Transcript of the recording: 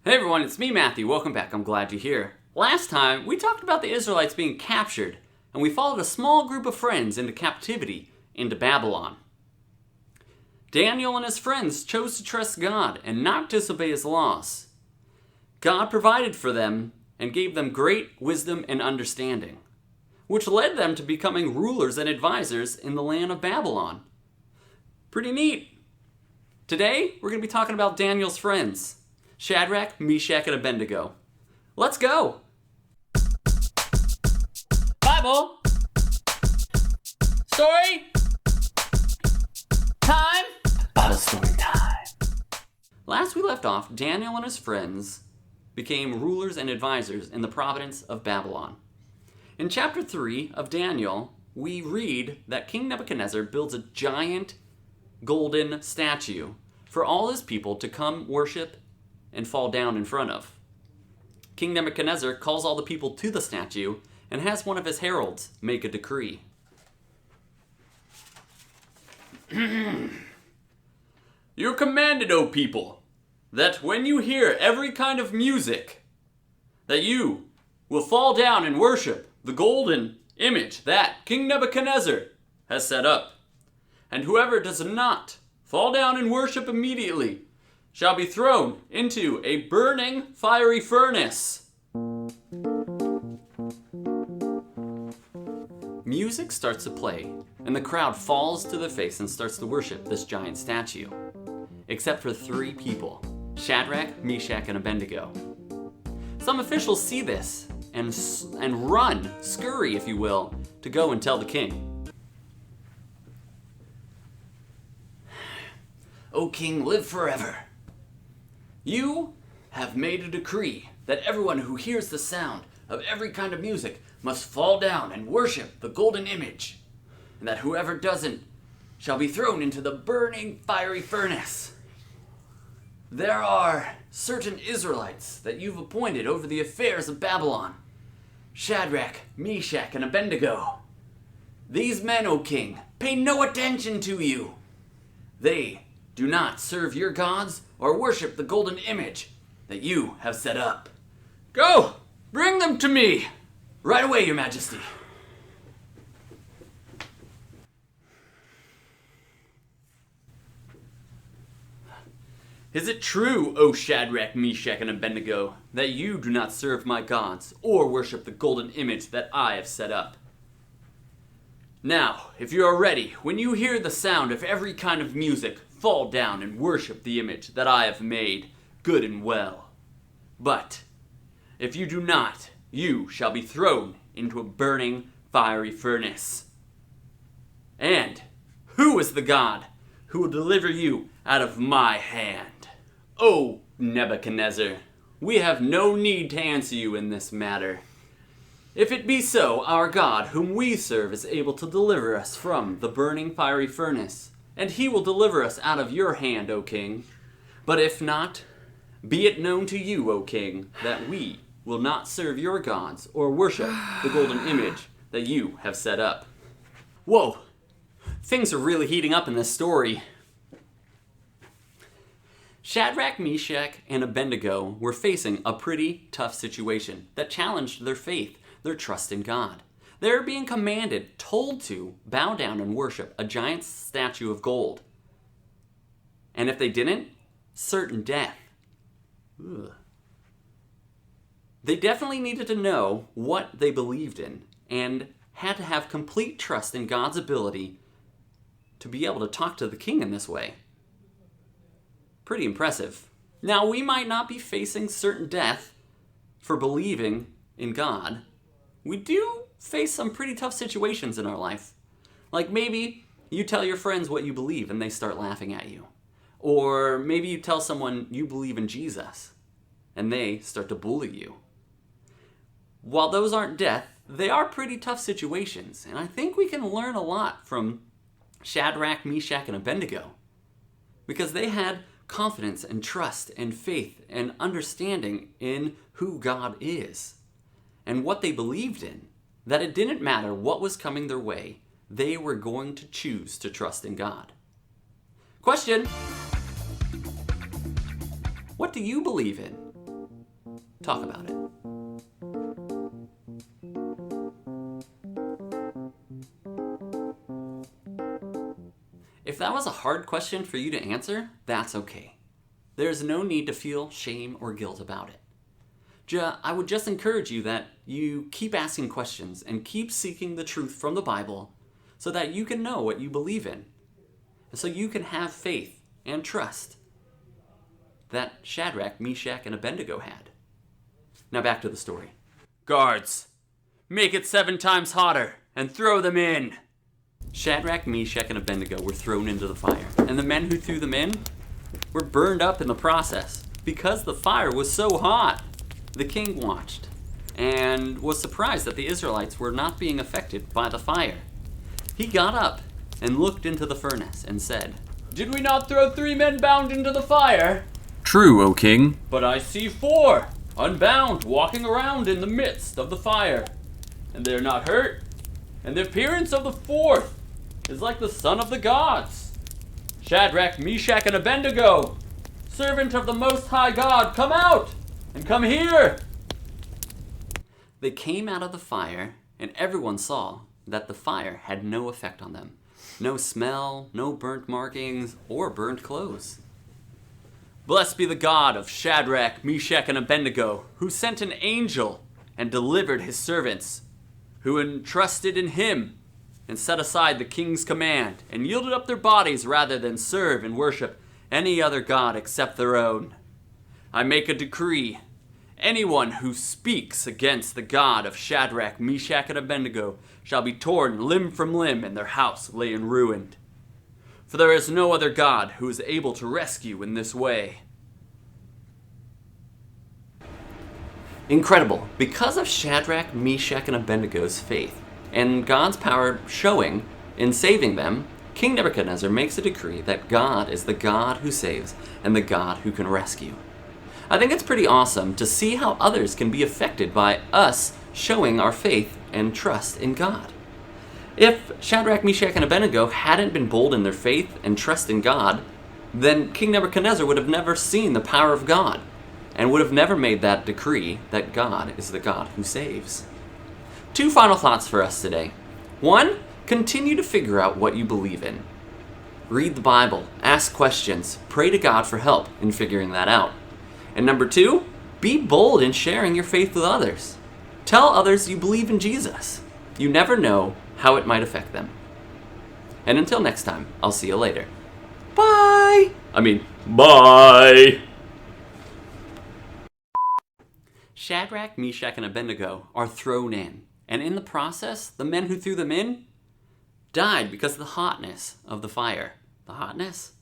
Hey everyone, it's me, Matthew. Welcome back. I'm glad you're here. Last time, we talked about the Israelites being captured, and we followed a small group of friends into captivity into Babylon. Daniel and his friends chose to trust God and not disobey his laws. God provided for them and gave them great wisdom and understanding, which led them to becoming rulers and advisors in the land of Babylon. Pretty neat. Today, we're going to be talking about Daniel's friends, Shadrach, Meshach, and Abednego. Let's go! Bible! Story! Time! Bible story time! Last we left off, Daniel and his friends became rulers and advisors in the province of Babylon. In chapter 3 of Daniel, we read that King Nebuchadnezzar builds a giant golden statue for all his people to come worship and fall down in front of. King Nebuchadnezzar calls all the people to the statue and has one of his heralds make a decree. You're commanded, O people, that when you hear every kind of music, that you will fall down and worship the golden image that King Nebuchadnezzar has set up. And whoever does not fall down and worship immediately shall be thrown into a burning fiery furnace. Music starts to play, and the crowd falls to their face and starts to worship this giant statue. Except for 3 people, Shadrach, Meshach, and Abednego. Some officials see this and run, scurry if you will, to go and tell the king. O king, live forever. You have made a decree that everyone who hears the sound of every kind of music must fall down and worship the golden image, and that whoever doesn't shall be thrown into the burning fiery furnace. There are certain Israelites that you've appointed over the affairs of Babylon, Shadrach, Meshach, and Abednego. These men, O king, pay no attention to you. They do not serve your gods or worship the golden image that you have set up. Go! Bring them to me! Right away, your majesty. Is it true, O Shadrach, Meshach, and Abednego, that you do not serve my gods or worship the golden image that I have set up? Now, if you are ready, when you hear the sound of every kind of music, fall down and worship the image that I have made good and well. But if you do not, you shall be thrown into a burning fiery furnace. And who is the God who will deliver you out of my hand? O Nebuchadnezzar, we have no need to answer you in this matter. If it be so, our God, whom we serve, is able to deliver us from the burning fiery furnace, and he will deliver us out of your hand, O king. But if not, be it known to you, O king, that we will not serve your gods or worship the golden image that you have set up. Whoa, things are really heating up in this story. Shadrach, Meshach, and Abednego were facing a pretty tough situation that challenged their faith, their trust in God. They were being commanded, told to, bow down and worship a giant statue of gold. And if they didn't, certain death. Ugh. They definitely needed to know what they believed in and had to have complete trust in God's ability to be able to talk to the king in this way. Pretty impressive. Now, we might not be facing certain death for believing in God. We do face some pretty tough situations in our life. Like maybe you tell your friends what you believe and they start laughing at you. Or maybe you tell someone you believe in Jesus and they start to bully you. While those aren't death, they are pretty tough situations. And I think we can learn a lot from Shadrach, Meshach, and Abednego. Because they had confidence and trust and faith and understanding in who God is and what they believed in. That it didn't matter what was coming their way, they were going to choose to trust in God. Question: what do you believe in? talk about it. If that was a hard question for you to answer, that's okay. There is no need to feel shame or guilt about it. I would just encourage you that you keep asking questions and keep seeking the truth from the Bible so that you can know what you believe in. And so you can have faith and trust that Shadrach, Meshach, and Abednego had. Now back to the story. Guards, make it 7 times hotter and throw them in. Shadrach, Meshach, and Abednego were thrown into the fire, and the men who threw them in were burned up in the process because the fire was so hot. The king watched and was surprised that the Israelites were not being affected by the fire. He got up and looked into the furnace and said, "Did we not throw 3 men bound into the fire?" "True, O king." "But I see 4, unbound, walking around in the midst of the fire, and they are not hurt. And the appearance of the 4th is like the son of the gods. Shadrach, Meshach, and Abednego, servant of the Most High God, come out and come here." They came out of the fire, and everyone saw that the fire had no effect on them. No smell, no burnt markings, or burnt clothes. "Blessed be the God of Shadrach, Meshach, and Abednego, who sent an angel and delivered his servants, who entrusted in him and set aside the king's command and yielded up their bodies rather than serve and worship any other god except their own. I make a decree. Anyone who speaks against the God of Shadrach, Meshach, and Abednego shall be torn limb from limb and their house laid ruined. For there is no other God who is able to rescue in this way." Incredible. Because of Shadrach, Meshach, and Abednego's faith and God's power showing in saving them, King Nebuchadnezzar makes a decree that God is the God who saves and the God who can rescue. I think it's pretty awesome to see how others can be affected by us showing our faith and trust in God. If Shadrach, Meshach, and Abednego hadn't been bold in their faith and trust in God, then King Nebuchadnezzar would have never seen the power of God and would have never made that decree that God is the God who saves. 2 final thoughts for us today. 1, continue to figure out what you believe in. Read the Bible, ask questions, pray to God for help in figuring that out. And number 2, be bold in sharing your faith with others. Tell others you believe in Jesus. You never know how it might affect them. And until next time, I'll see you later. Bye! Bye! Shadrach, Meshach, and Abednego are thrown in. And in the process, the men who threw them in died because of the hotness of the fire. The hotness?